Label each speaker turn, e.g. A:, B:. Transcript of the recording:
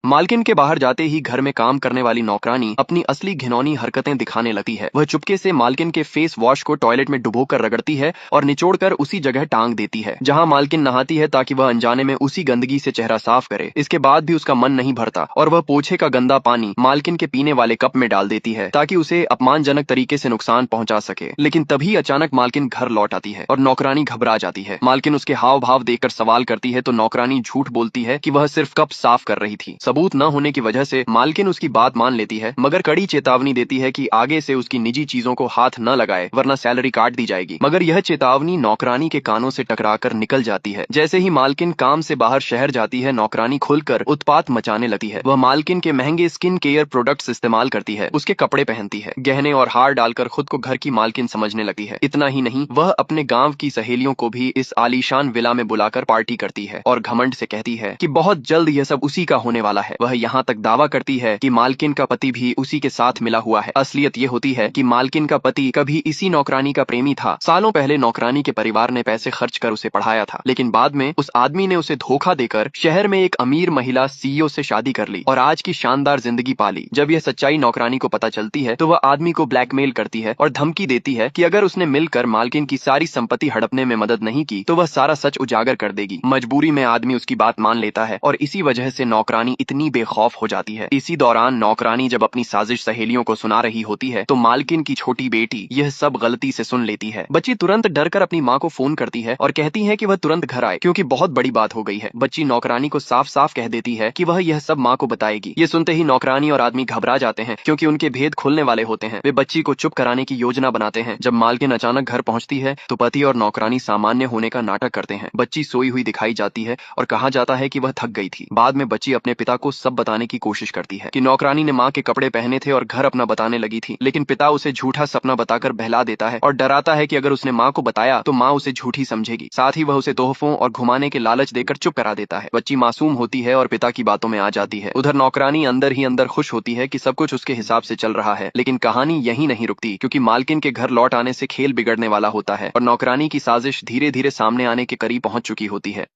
A: मालकिन के बाहर जाते ही घर में काम करने वाली नौकरानी अपनी असली घिनौनी हरकतें दिखाने लगती है। वह चुपके से मालकिन के फेस वॉश को टॉयलेट में डुबोकर रगड़ती है और निचोड़कर उसी जगह टांग देती है जहां मालकिन नहाती है, ताकि वह अनजाने में उसी गंदगी से चेहरा साफ करे। इसके बाद भी उसका मन नहीं भरता और वह पोछे का गंदा पानी मालकिन के पीने वाले कप में डाल देती है ताकि उसे अपमानजनक तरीके से नुकसान पहुंचा सके। लेकिन तभी अचानक मालकिन घर लौट आती है और नौकरानी घबरा जाती है। मालकिन उसके हाव भाव देखकर सवाल करती है तो नौकरानी झूठ बोलती है कि वह सिर्फ कप साफ कर रही थी। सबूत न होने की वजह से मालकिन उसकी बात मान लेती है, मगर कड़ी चेतावनी देती है कि आगे से उसकी निजी चीजों को हाथ न लगाए वरना सैलरी काट दी जाएगी। मगर यह चेतावनी नौकरानी के कानों से टकराकर निकल जाती है। जैसे ही मालकिन काम से बाहर शहर जाती है, नौकरानी खुलकर उत्पात मचाने लगती है। वह मालकिन के महंगे स्किन केयर प्रोडक्ट्स इस्तेमाल करती है, उसके कपड़े पहनती है, गहने और हार डालकर खुद को घर की मालकिन समझने लगती है। इतना ही नहीं, वह अपने गांव की सहेलियों को भी इस आलीशान विला में बुलाकर पार्टी करती है और घमंड से कहती है कि बहुत जल्द यह सब उसी का होने वाला है। वह यहाँ तक दावा करती है कि मालकिन का पति भी उसी के साथ मिला हुआ है। असलियत ये होती है कि मालकिन का पति कभी इसी नौकरानी का प्रेमी था। सालों पहले नौकरानी के परिवार ने पैसे खर्च कर उसे पढ़ाया था, लेकिन बाद में उस आदमी ने उसे धोखा देकर शहर में एक अमीर महिला सीईओ से शादी कर ली और आज की शानदार जिंदगी पाली। जब यह सच्चाई नौकरानी को पता चलती है तो वह आदमी को ब्लैकमेल करती है और धमकी देती है कि अगर उसने मिलकर मालकिन की सारी संपत्ति हड़पने में मदद नहीं की तो वह सारा सच उजागर कर देगी। मजबूरी में आदमी उसकी बात मान लेता है और इसी वजह से नौकरानी इतनी बेखौफ हो जाती है। इसी दौरान नौकरानी जब अपनी साजिश सहेलियों को सुना रही होती है तो मालकिन की छोटी बेटी यह सब गलती से सुन लेती है। बच्ची तुरंत डरकर अपनी माँ को फोन करती है और कहती है कि वह तुरंत घर आए क्योंकि बहुत बड़ी बात हो गई है। बच्ची नौकरानी को साफ साफ कह देती है कि वह यह सब माँ को बताएगी। ये सुनते ही नौकरानी और आदमी घबरा जाते हैं क्योंकि उनके भेद खुलने वाले होते हैं। वे बच्ची को चुप कराने की योजना बनाते हैं। जब मालकिन अचानक घर पहुंचती है तो पति और नौकरानी सामान्य होने का नाटक करते हैं। बच्ची सोई हुई दिखाई जाती है और कहा जाता है कि वह थक गई थी। बाद में बच्ची अपने पिता को सब बताने की कोशिश करती है कि नौकरानी ने माँ के कपड़े पहने थे और घर अपना बताने लगी थी, लेकिन पिता उसे झूठा सपना बताकर बहला देता है और डराता है कि अगर उसने माँ को बताया तो माँ उसे झूठी समझेगी। साथ ही वह उसे तोहफों और घुमाने के लालच देकर चुप करा देता है। बच्ची मासूम होती है और पिता की बातों में आ जाती है। उधर नौकरानी अंदर ही अंदर खुश होती है कि सब कुछ उसके हिसाब से चल रहा है, लेकिन कहानी यही नहीं रुकती क्योंकि मालकिन के घर लौट आने से खेल बिगड़ने वाला होता है और नौकरानी की साजिश धीरे धीरे सामने आने के करीब पहुंच चुकी होती है।